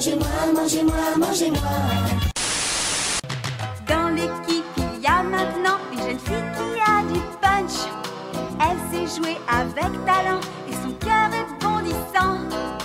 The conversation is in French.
mangez-moi, mangez-moi, mangez-moi. Dans l'équipe, il y a maintenant une jeune fille qui a du punch. Elle sait jouer avec talent et son cœur est bondissant.